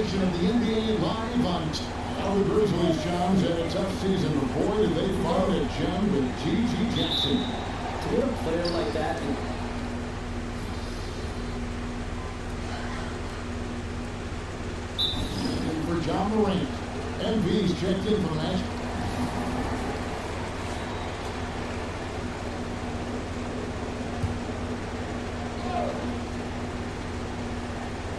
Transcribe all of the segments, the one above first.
edition of the NBA Live on the Grizzlies. Jones had a tough season, but boy, did they find a gem with G.G. Jackson. To get a player like that, for John Morant, MV's checked in for the match.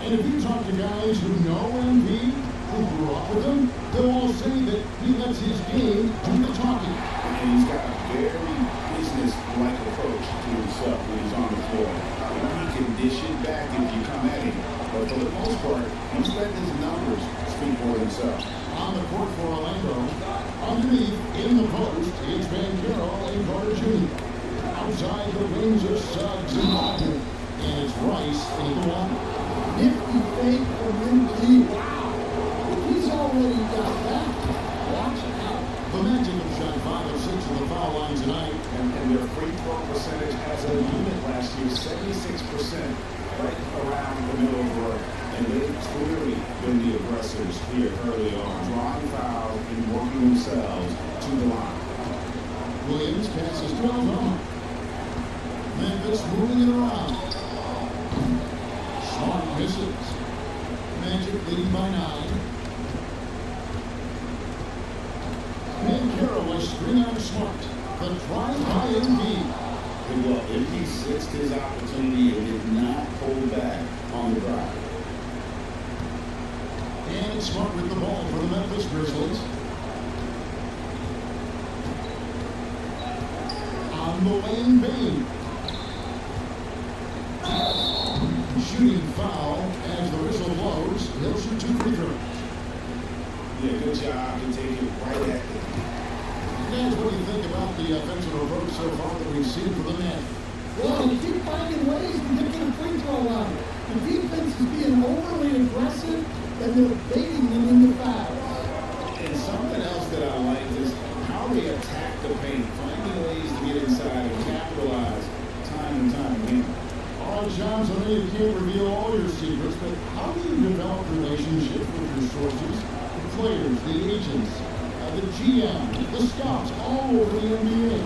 And if you talk to guys who know MV, who grew up with him, they'll all say that he lets his game do the talking. And he's got a very business-like approach to himself when he's on the floor. He can dish it back if you come at him, but for the most part, he's letting his numbers speak for themselves. On the court for Orlando, underneath in the post, it's Banchero and Carter Jr. Outside the wings are Suggs and Walker, and it's Rice and Iguodala. Nifty fake from MD. Wow. If he's already got that, watch out. The Magic have shot 5 of 6 of the foul line tonight. And their free throw percentage as a unit last year, 76%, right around the middle of the road. And they've clearly been the aggressors here early on, drawing fouls and working themselves to the line. Williams passes to Alabama. Memphis moving it around. Smart misses. Magic leading by 9. Banchero was string out Smart. The try by MV. And well, if he sixed his opportunity and did not hold back on the drive. And Smart with the ball for the Memphis Grizzlies. On the lane, Bain. Shooting foul as the whistle blows. He'll shoot 2 free throws. Yeah, good job to take it right at them. Guys, what do you think about the offensive approach so far that we've seen for the men? Well, they keep finding ways to get to the free throw line. The defense is being overly aggressive, and they're baiting them into fouls. And something else that I like is how they attack the paint, finding ways to get inside and capitalize time and time again. All right, Johns, I know you can't reveal all your secrets, but how do you develop relationships with your sources, the players, the agents, the GM, the scouts, all over the NBA?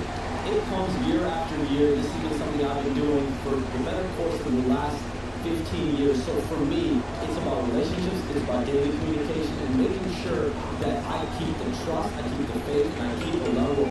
it comes year after year. This has been something I've been doing for the better course of the last 15 years. So for me, it's about relationships, it's about daily communication, and making sure that I keep the trust, I keep the faith, and I keep the level of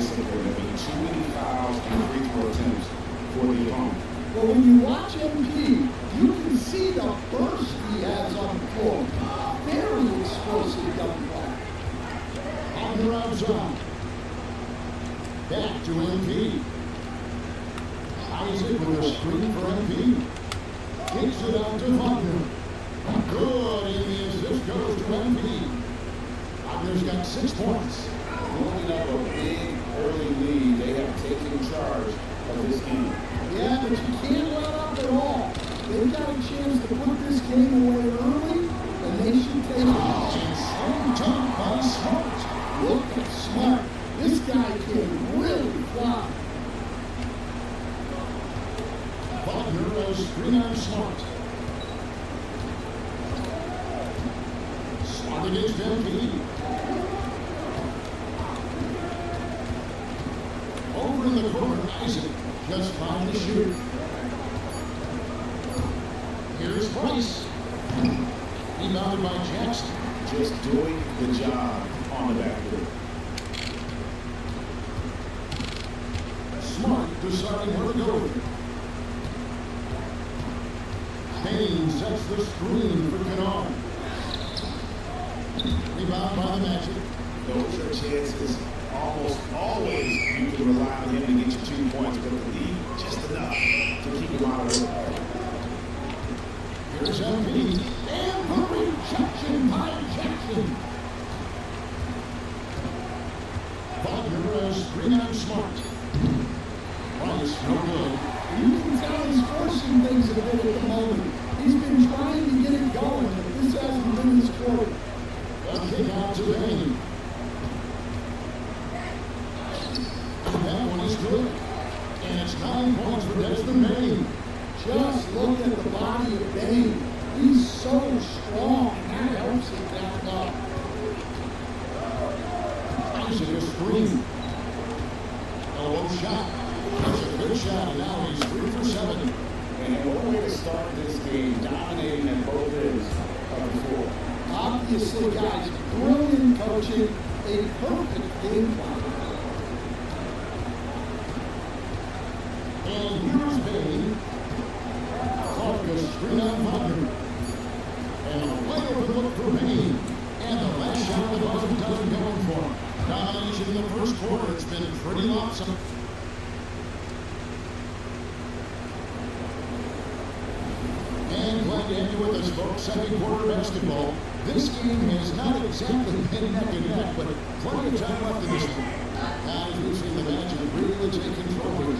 discipline. There being too many fouls and free throw attempts for the opponent. But when you watch MP, you can see the burst he has on the floor. Very explosive young player. On the outside. Back to MP. Isaac with a screen for MP. Kicks it out to Wagner. Good, and the assist goes to MP. Wagner's got 6 points. Building up a big early lead, they have taken charge of this game. Yeah, but you can't let up at all. They've got a chance to put this game away early, and they should take it. Slam dunk by Smart. Look at Smart. This guy can really fly. Wagner a screen on Smart. Smart against MP. Over in the corner, Isaac just fine to shoot. Here's Price. Rebounded by Jackson. Just doing the job on the backboard. Smart deciding where to go with it. Kane sets the screen for Kennard. Rebound by the Magic. Those are chances almost always you can rely on him to get you 2 points, but the lead just enough to keep him out of it. Here's MP. And the rejection by Jackson. Wagner a screen on Smart. Price no good. You can tell he's forcing things a bit at the moment. He's been trying to get it going, but this hasn't been his quarter. A kick out to Bain. That one is good. And it's 9 points for Desmond Bain. Just look at the body of Bain. He's so strong, and that helps him back up. Isaac a screen. Elbow shot. That's a good shot, and now he's 3 for 7. And what a way to start this game, dominating at both ends of the floor. Obviously, guys, brilliant coaching, a perfect game plan. And here's Bain. Clark a screen on Wagner. And a wide open look for Bain. And the last shot of the buzzer doesn't go in for him. Domination in the first quarter. It's been pretty awesome. And glad to have you with us, folks. Second quarter basketball. This game has not exactly been neck and neck, but plenty of time left in this one. Now, as we've seen the Magic really take control here.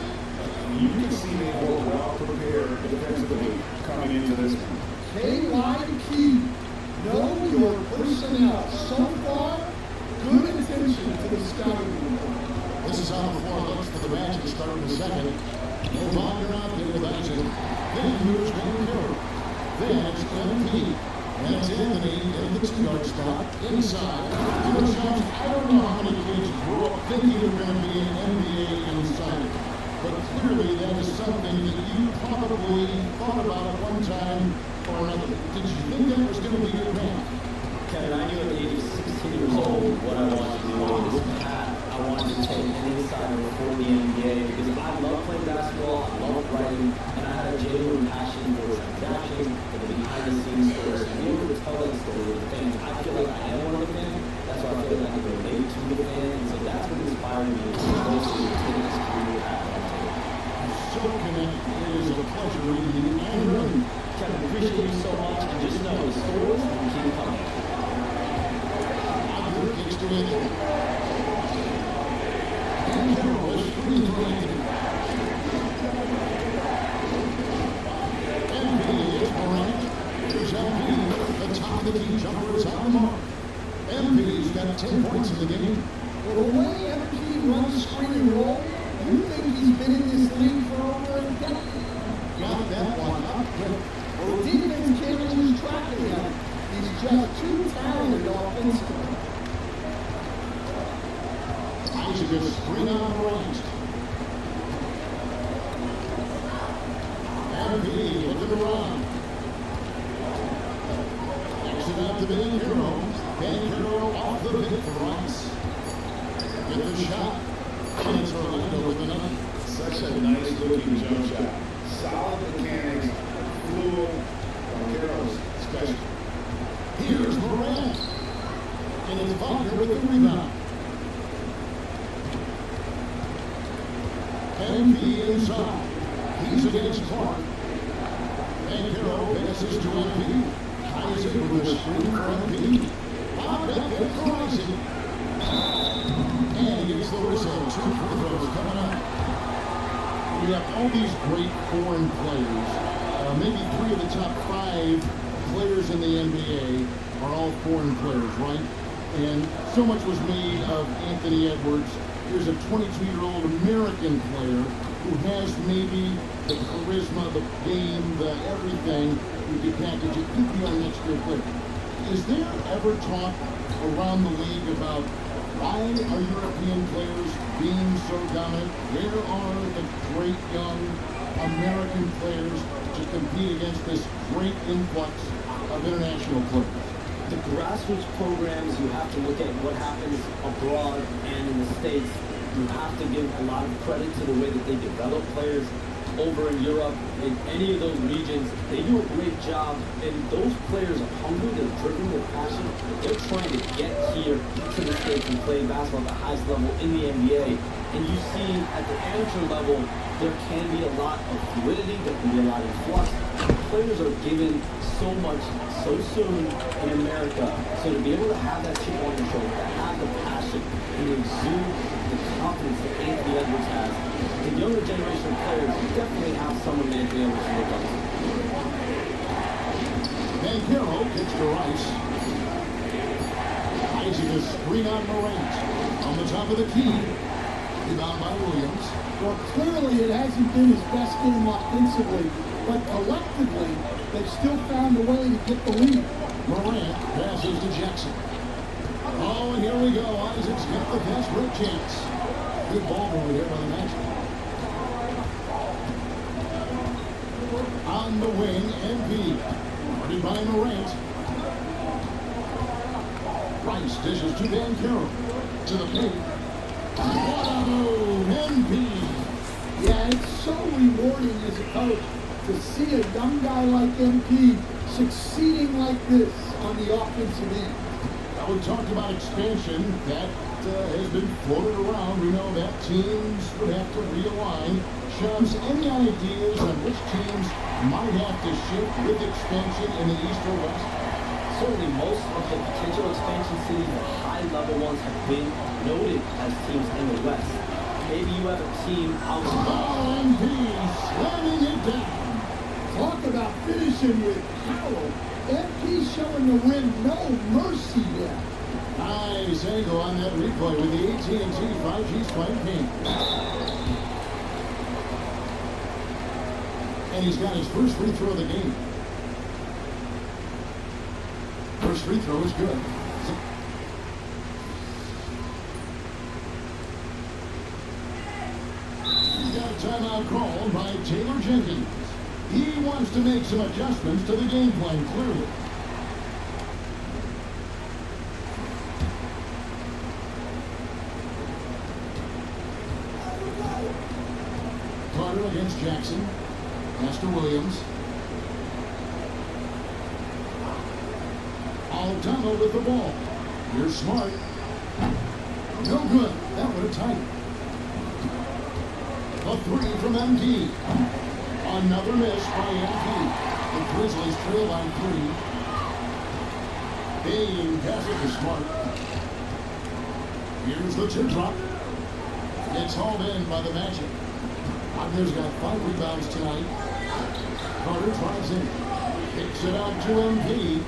You can see they were well prepared defensively coming into this one. KYP, know your personnel. So far, good attention to the scouting report. This is how the floor looks for the Magic starting the second. No longer out there with Isaac. Then here's MYCAREER. Then it's MP. And it's Anthony in the 2-yard spot inside. You know, Sean, I don't know how many kids grew up thinking they're going to be an NBA insider. But clearly that is something that you probably thought about at one time or another. Did you think that was going to be your path? Kevin, I knew at the age of 16 years old what I wanted to do on this path. I wanted to take an insider for the NBA because I love playing basketball, I love writing, and I had a genuine passion for transactions, for the behind-the-scenes stories. And being able to tell that story with the fans, I feel like I am one of the fans. That's why I feel like I can relate to the fans. And so that's what inspired me to mostly take this career path. So connected. It is a pleasure reading you and learning. Kevin, appreciate you so much, and just know the stories will keep coming. Wagner kicks to Anthony. And Carroll is free to Anthony. MP is Morant. Here's MP. The top of the key jumper is on the mark. MP's got 10 points in the game. Well, the way MP runs screen and roll, you think he's been in this league for over a decade. Got that one up quick. Well, the defense can't lose track of him. He's just too talented offensively. Isaac is screen on the right. MP looking around. Kicks it out to MYCAREER. MYCAREER off the pick for Rice. Get the shot. Chance for Orlando with another. Such a nice looking jump shot. Solid mechanics, fluid, Carroll's special. Here's Morant. And it's Wagner with the rebound. MP inside. He's against Clark. And Carroll passes to MP. Isaac with a screen for MP. Out back there for Isaac. And he gets the whistle. 2 free throws coming up. We have all these great foreign players. Maybe 3 of the top 5 players in the NBA are all foreign players, right? And so much was made of Anthony Edwards. Here's a 22-year-old American player who has maybe the charisma, the game, the everything. You could package it. Could be our next year player. Is there ever talk around the league about why are European players being so dominant? Where are the great young American players to compete against this great influx of international players? The grassroots programs, you have to look at what happens abroad and in the States. You have to give a lot of credit to the way that they develop players over in Europe, in any of those regions. They do a great job, and those players are hungry, they're driven, they're passionate. They're trying to get here to the States and play basketball at the highest level in the NBA. And you see at the amateur level, there can be a lot of fluidity, there can be a lot of flux. Players are given so much so soon in America. So to be able to have that chip on your shoulder, to have the passion, and exude the confidence that Anthony Edwards has, the younger generation of players definitely have someone Anthony Edwards to look up to. Van Carroll kicks to Rice. Isaac a screen on Morant. On the top of the key. Rebound by Williams. Well, clearly it hasn't been his best game offensively, but collectively, they've still found a way to get the lead. Morant passes to Jackson. Oh, and here we go. Isaac's got the pass for a chance. Good ball over here by the Magic. On the wing, MP. Guarded by Morant. Rice dishes to Van Carroll. To the paint. What a move, MP. Yeah, it's so rewarding as a coach to see a young guy like MP succeeding like this on the offensive end. Now, we talked about expansion. That has been floated around. We know that teams would have to realign. Shams, any ideas on which teams might have to shift with expansion in the East or West? Certainly most of the potential expansion cities, the high-level ones, have been noted as teams in the West. Maybe you have a team out and he's slamming it down. Talk about finishing with power. MP showing the rim no mercy there. Nice angle on that replay with the AT&T 5G Spike Pink. And he's got his first free throw of the game. First free throw is good. He's got a timeout called by Taylor Jenkins. He wants to make some adjustments to the game plan, clearly. Carter against Jackson. Master Williams. Aldano with the ball. Here's Smart. No good. That would have tied. A three from MP. Another miss by MP. The Grizzlies trail by 3. Bain passes to Smart. Here's the tip drop. It's hauled in by the Magic. Wagner's got 5 rebounds tonight. Carter tries in. Kicks it out to MP.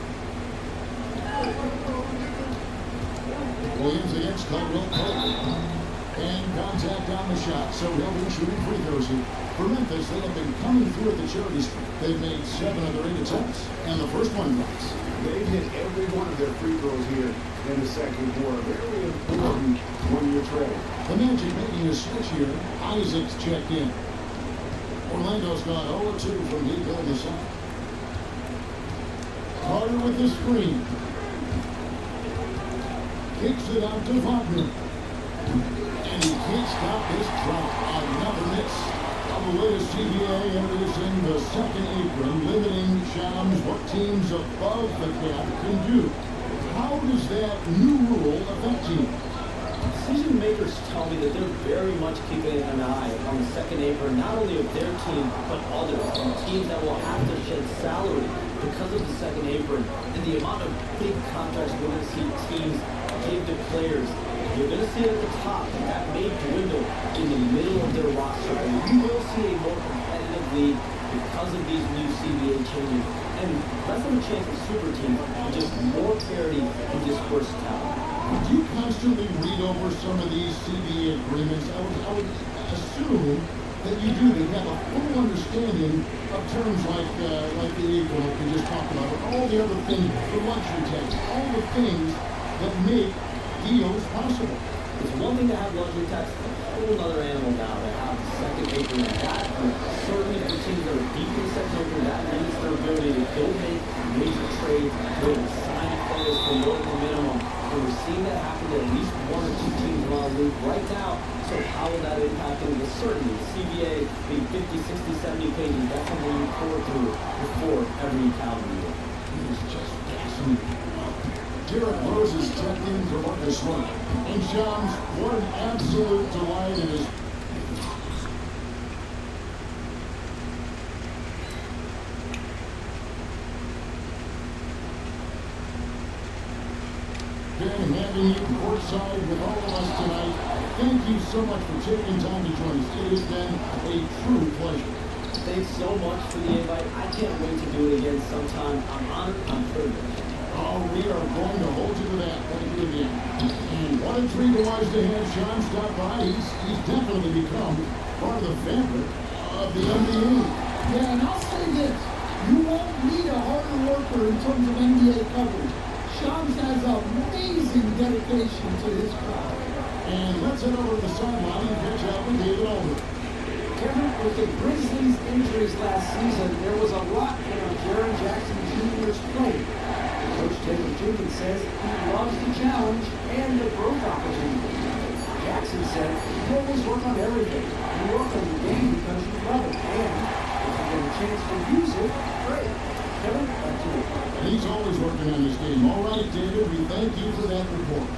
Williams against Caldwell Pope. And contact on the shot, so he'll be shooting free throws here. For Memphis, they have been coming through at the charity stripe. They've made 7 of their 8 attempts, and the first one drops. They've hit every one of their free throws here in the second quarter. Very important when you're trailing. The Magic making a switch here. Isaac's checked in. Orlando's gone 0-2 from deep on the side. Carter with the screen. Kicks it out to Wagner. And he can't stop this drought. Another miss. On the latest CBA, introducing the second apron, limiting Shams what teams above the cap can do. How does that new rule affect teams? Decision makers tell me that they're very much keeping an eye on the second apron, not only of their team, but others, and teams that will have to shed salary because of the second apron, and the amount of big contracts we're going to see teams give to players. You're going to see it at the top, and that may dwindle in the middle of their roster, and you will see a more competitive league because of these new CBA changes, and less of a chance of super teams, and just more parity and dispersed talent. Do you constantly read over some of these CBA agreements? I would assume that you do. They have a full understanding of terms like the apron, like we just talked about, but all the other things, the luxury tax, all the things that make deals possible. It's one thing to have luxury tax, a whole other animal now to have the second apron. That certainly for teams that are deep in the second apron, that limits their ability to go make major trades, go and sign players for more than the minimum. And we're seeing that happen to at least one or two teams around the league right now. So how will that impact them? Well, certainly, CBA being 50, 60, 70 pages, that's something you pour through before every calendar year. It is just fascinating. Derek Rose is checked in for Marcus Smart. And Shams, what an absolute delight it is. Ben, having you courtside with all of us tonight, thank you so much for taking time to join us. It has been a true pleasure. Thanks so much for the invite. I can't wait to do it again sometime. I'm honored, I'm privileged. Oh, we are going to hold you to that. Thank you again. And what a treat it was to have Sean stop by. He's definitely become part of the fabric of the NBA. Yeah, and I'll say this. You won't need a harder worker in terms of NBA coverage. Shams has amazing dedication to his craft. And let's head over to the sideline and catch up with David Albert. Kevin, with the Grizzlies' injuries last season, there was a lot in Jaren Jackson Jr.'s play. Coach Jacob Jenkins says he loves the challenge and the growth opportunity. Jackson said, "You always work on everything. You work on the game because you love it, and if you get a chance to use it, great." Kevin, back to you. And he's always working on his game. All right, David, we thank you for that report.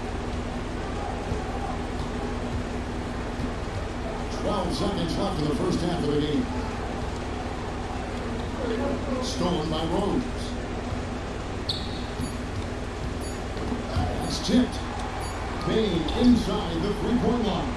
12 seconds left in the first half of the game. Stolen by Rose. It's tipped. Bain inside the three-point line.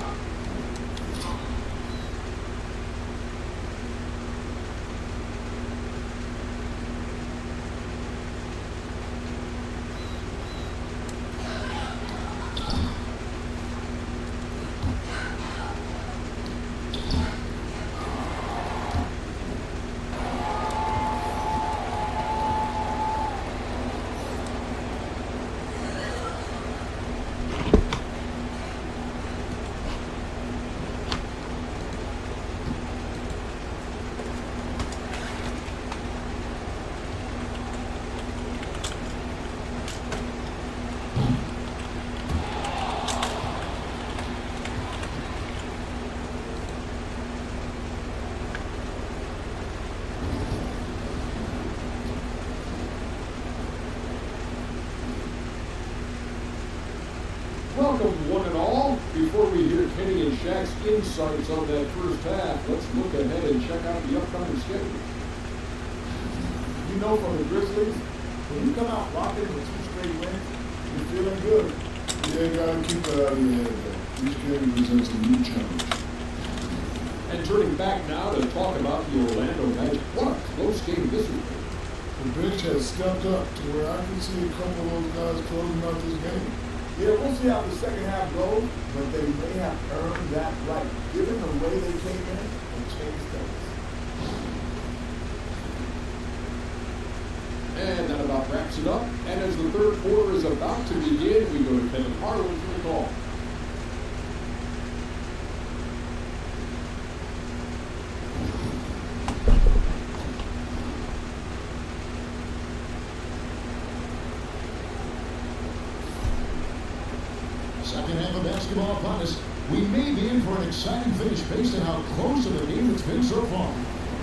Welcome, one and all. Before we hear Kenny and Shaq's insights on that first half, let's look ahead and check out the upcoming schedule. You know, from the Grizzlies, when you come out rocking with 2 straight wins, you're feeling good. Yeah, you gotta keep that out of your head, though. Each game presents a new challenge. And turning back now to talk about the Orlando Magic. What a close game this has been. The bench has stepped up to where I can see a couple of those guys closing out this game. Yeah, we'll see how the second half goes, but they may have earned that right. Given the way they came in and changed things. And that about wraps it up. And as the third quarter is about to begin, we go to Kevin Harlan for the call. Second half of basketball upon us. We may be in for an exciting finish based on how close of a game it's been so far.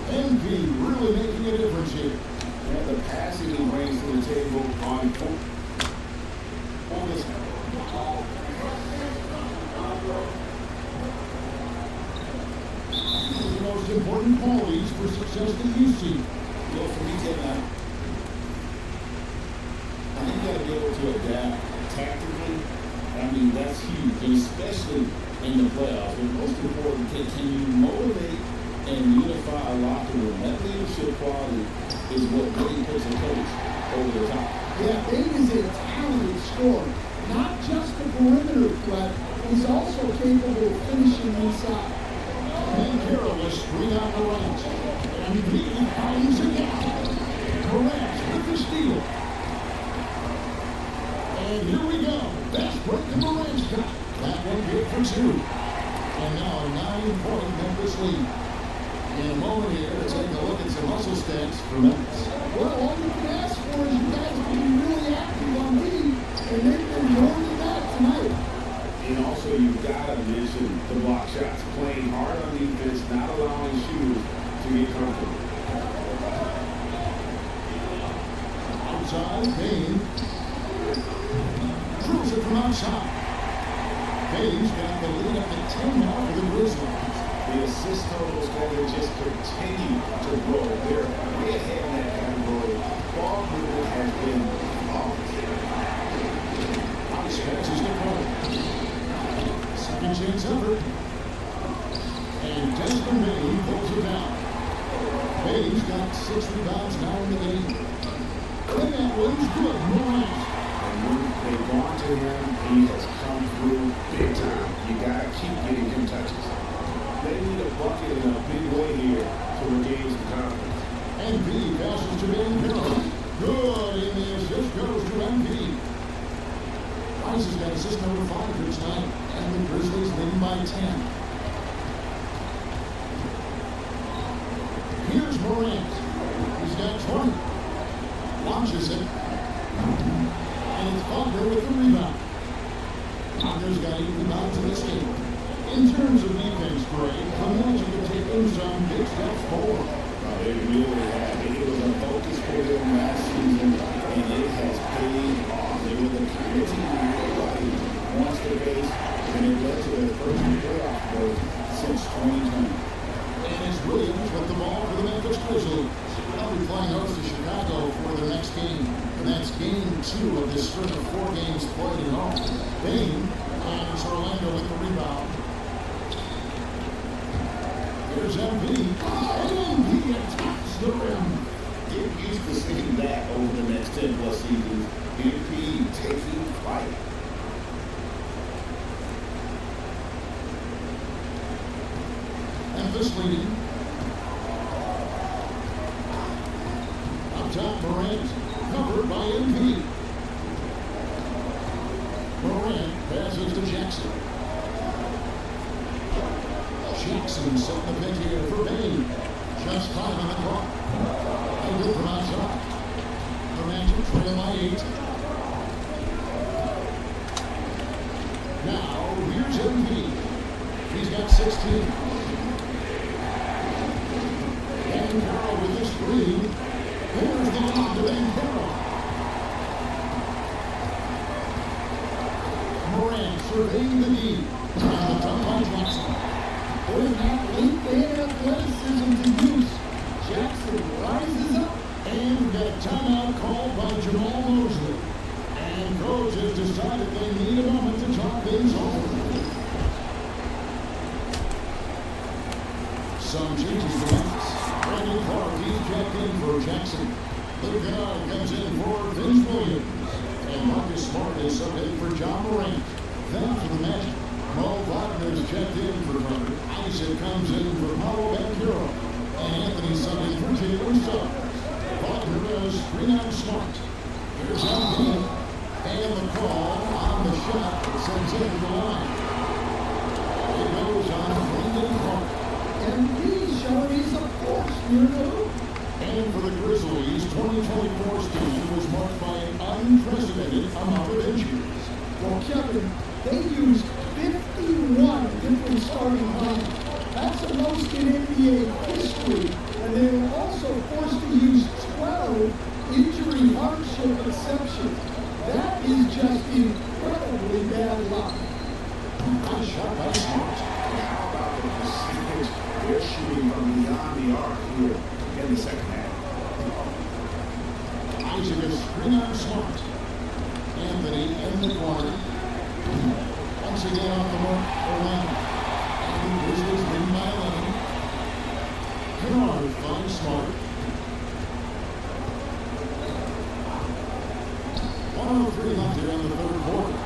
MP really making a difference here. And the passing he brings to the table on this. The most important qualities for success that you see. For me, Tim, I think you got to be able to adapt tactically. I mean, that's huge, and especially in the playoffs. And most important, can you motivate and unify a locker room? That leadership quality is what really puts a coach over the top. Yeah, Bane is a talented scorer. Not just a perimeter threat, he's also capable of finishing inside. MYCAREER will screen out Morant. And he finds again. Morant with the steal. And here we go. Best break of Morant's got. That one good for two. And now a 9-point Memphis lead. In a moment here, let's take a look at some hustle stats for Memphis. Well, all you can ask for is you guys to be really active on me, and they've been more than that tonight. And also, you've got to mention the block shots. Playing hard on defense, not allowing shooters to get comfortable. Outside, Bane. Throws it from outside. Bane's got the lead up to 10 now for the Grizzlies. The assist totals have just continue to grow. They're way ahead in that category. Ball movement has been flawless. Ice passes the ball. Second chance effort. And Desmond Bane pulls it down. Bane's got 6 rebounds now in the game. And that one's good. Morant. And when they've gone to him, he has come through big time. You got to keep getting him touches. They need a bucket in a big way here to regain some confidence. MP passes to MYCAREER. Good, and the assist goes to MP. Rice has got assist number 5 for tonight, and the Grizzlies leading by 10. Here's Morant. He's got 20. Launches it. And it's Butler with the rebound. Butler's got 8 rebounds in this game. In terms of defense, Gray, the Magic have taken some big steps forward. They really have. It was a focus for them last season, and it has paid off. They were the kind of team everybody wants to face, and it led to their first playoff berth since 2020. And it's Williams with the ball for the Memphis Grizzlies. They'll be playing host to Chicago for their next game. And that's game 2 of this string of 4 games played at home. Bane finds Orlando with the rebound. Here's MP. And MP attacks the rim. Get used to seeing that over the next 10+ seasons. MP taking flight. Memphis leading. Up top, Morant, covered by MP. Morant passes to Jackson. Jackson set the pick here for Bane. Just 5 on the clock. And good from outside. The Magic trail by 8. Now, here's MP. He's got 16. And Carroll with the screen. There's the lob to MYCAREER. Morant surveying the knee. And the dunk by Jackson. With that late-game athleticism to use, Jackson rises up. And we've got a timeout called by Jamal Mosley. And coach has decided they need a moment to talk things over. Some changes for Memphis. Brandon Clark, he's checked in for Jackson. Luke Kennard comes in for Vince Williams. And Marcus Smart is subbed in for John Morant. Then for the Magic, Mo Wagner's checked in for Carter. Isaac comes in for Paolo Banchero. And Anthony subbed in for Jalen Suggs. Wagner does screen out Smart. Here's MP. And the call on the shot that sends it to the line. It goes on Brandon Clark. MP showing he's a force near the hoop. And for the Grizzlies, 2024 season was marked by an unprecedented amount of injuries. Well, Kevin, They used 51 different starting lineups. That's the most in NBA history. And they were also forced to use 12 injury hardship exceptions. That is just incredibly bad luck. Nice shot by Smart. How about the percentage they're shooting from beyond the arc here in the second half? Isaac is screen on Smart. Anthony in the corner. Once again off the mark for Lane. And the Grizzlies leading by 11. Kennard finds Smart. 1:03 left here in the third quarter.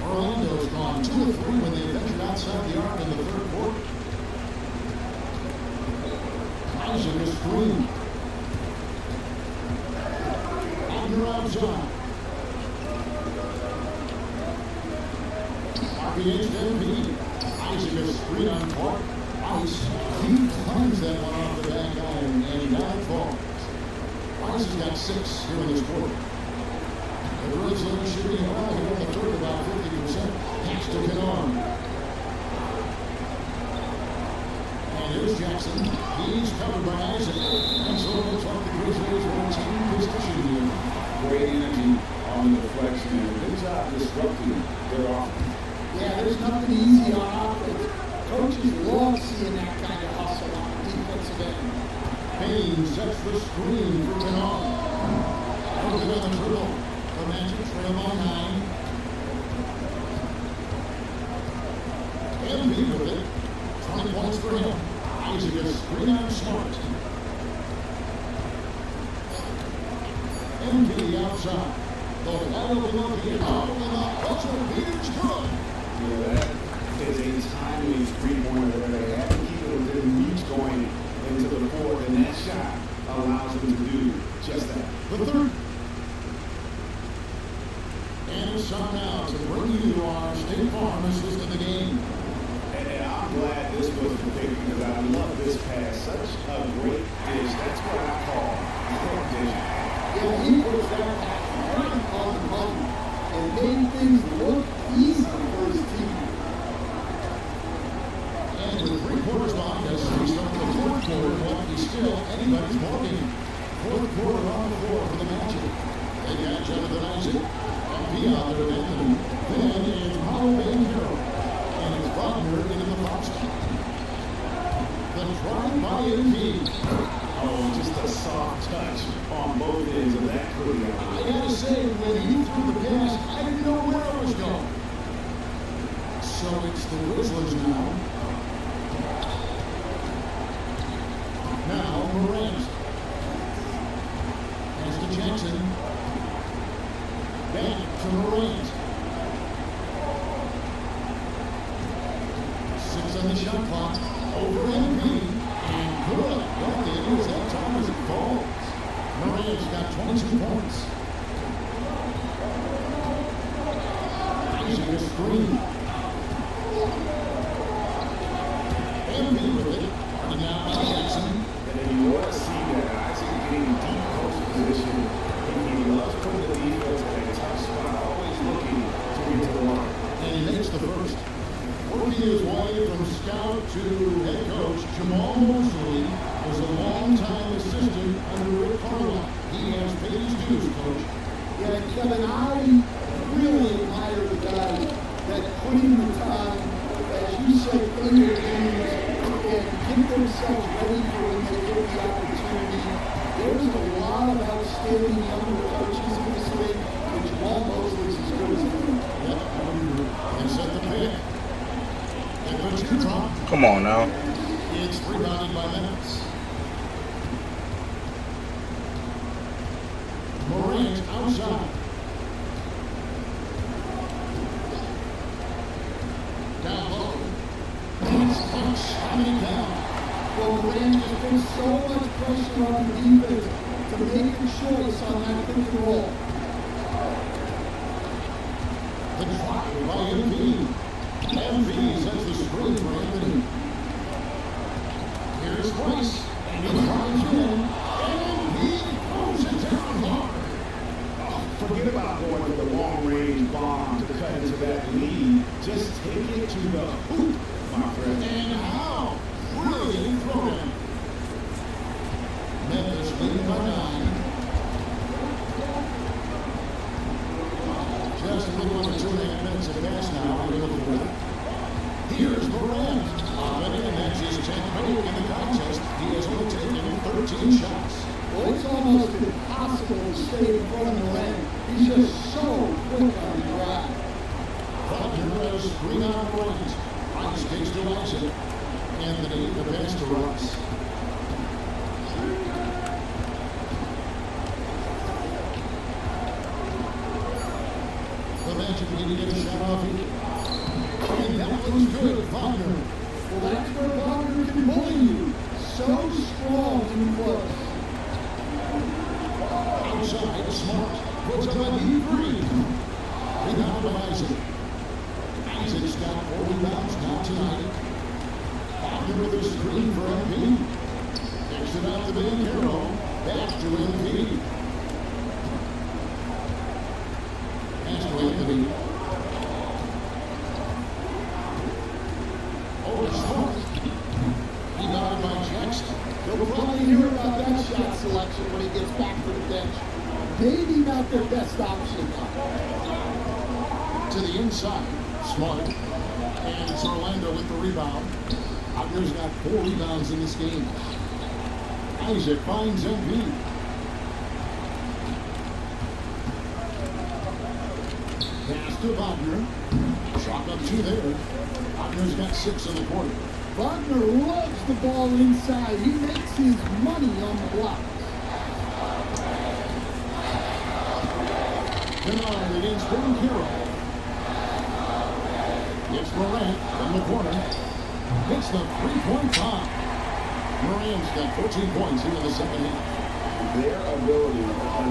Orlando's gone 2 of 3 when they ventured outside the arc in the third quarter. Isaac is screened. Abner outside. RPH to MP. Isaac is screen on Clark. Ice. He climbs that one off the back iron and down falls. Ice has got 6 here in this quarter. The Grizzlies shooting well here in the third, about 50%. Pass to Kennard. And here's Jackson. He's covered by Isaac. And so it looks like the Grizzlies will retain position here. Great energy on the deflection and good job disrupting their offense. Yeah, there's nothing easy on offense. Coaches love seeing that kind of hustle on the defensive end. Payne sets the screen for Kennard. Over the dribble. The Magic trail by 9. MP with it. 20 points for him. Isaac is screen on Smart. MP outside. The wide open look here. Oh, and the buzzer Peters good. Yeah, that is a timely three-pointer that they have to keep it within reach going into the fourth, and that shot allows them to do just that. The third. And it's time now to bring you our State Farm assist of the game. And I'm glad this was the pick because I love this pass. Such a great dish. That's what I call court vision. Yeah, he puts that right on the money and made things look easy for his team. And with 3 quarters behind us, we start the fourth quarter. Won't be still anybody's walking. Fourth quarter on the floor for the Magic. They got Jonathan Isaac. MP out there with Anthony. Then it's Holloway and Carroll. And it's Wagner into the foul spot. The drive by MP. Oh, just a soft touch on both ends of that career. I gotta say, when he threw the pass, I didn't know where it was going. So it's the Grizzlies now. Now Morant. Pass to Jackson. Back to Morant. 6 on the shot clock. Over MP. And good. Well, they use that time as it falls. Morant's got 22 points. Isaac is screen. MP with it. And now by Jackson. And you want to see that Isaac getting deep post position. He loves putting the defense in a tough spot, always looking to get to the line. And he makes the first. Working his way from scout to head coach, Jamal Mosley was a long-time assistant under Rick Carlisle. He has paid his dues, Coach. Yeah, Kevin, I really admire the guys that put in the time, as you say, in their games and get themselves ready for when they get the opportunity. There's a lot of outstanding younger coaches in this league, and Jamal Mosley's as good as any. Yep, and set the pick. And the two-drop. Come on now. It's rebounded by Memphis. Morant outside. Down low. It's punch coming down. Well, Morant just puts so much pressure on the defense to make a choice on that pick and roll. The drive by MP. MP sets the screen for Anthony. Here's Price. And he drives in. And he throws it down hard. Forget about going for the long range bomb to cut into that lead. Just take it to the hoop, my friend. And how? Brilliant throwdown. Memphis leading by 9. Just a little over 2.5 minutes have passed now in the fourth. Here's Morant. Already in that's his 10th break in the contest. He has only taken 13 shots. Well, it's almost impossible to stay in front of Morant. He's just so quick on the drive. Butler has rebound point. Rice takes to Isaac. Anthony, the pass to Russ. The Magic need to get a shot off here. And that was good, Wagner. Well, that's where Wagner can bully you. So strong and close. Outside, Smart puts up a deep three. Rebound by Isaac. Isaac's got 4 rebounds now tonight. Wagner with a screen for MP. Kicks it out to Banchero. Back to MP. Pass to Anthony. Oh, Smart. Rebounded by Jackson. He'll probably hear about that shot selection when he gets back to the bench. Maybe not their best option now. To the inside. Smart. And it's Orlando with the rebound. Wagner's got 4 rebounds in this game. Isaac finds MP. Pass to Wagner. Shot up 2 there. Wagner's got 6 in the quarter. Wagner loves the ball inside. He makes his money on the block. Bernard against Banchero. It's Morant in the corner. Hits the 3-point foul. Morant's got 14 points here in the second half. Their ability,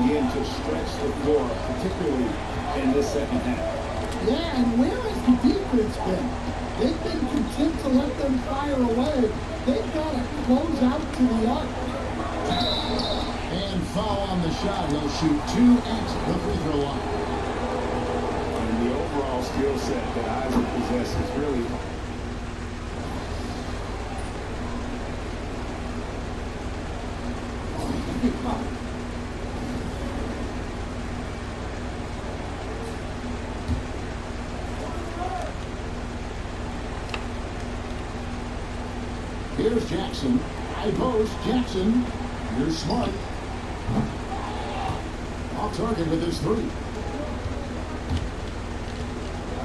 again, to stretch the floor, particularly in this second half. Yeah, and where has the defense been? They've been content to let them fire away. They've got to close out to the arc. And foul on the shot. He'll shoot 2 at the free throw line. And the overall skill set that Isaac possesses really. Here's Jackson. High post. Jackson. Here's Smart. Off target with his 3.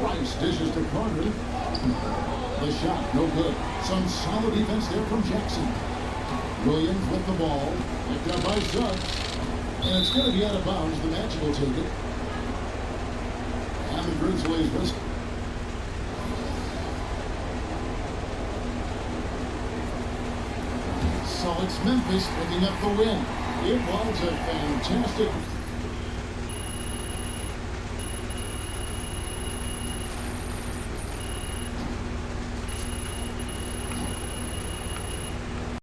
Rice dishes to Carter. The shot, no good. Some solid defense there from Jackson. Williams with the ball. Picked up by Suggs. And it's going to be out of bounds. The Magic will take it. And the Grizzlies risk. So it's Memphis picking up the win. It was a fantastic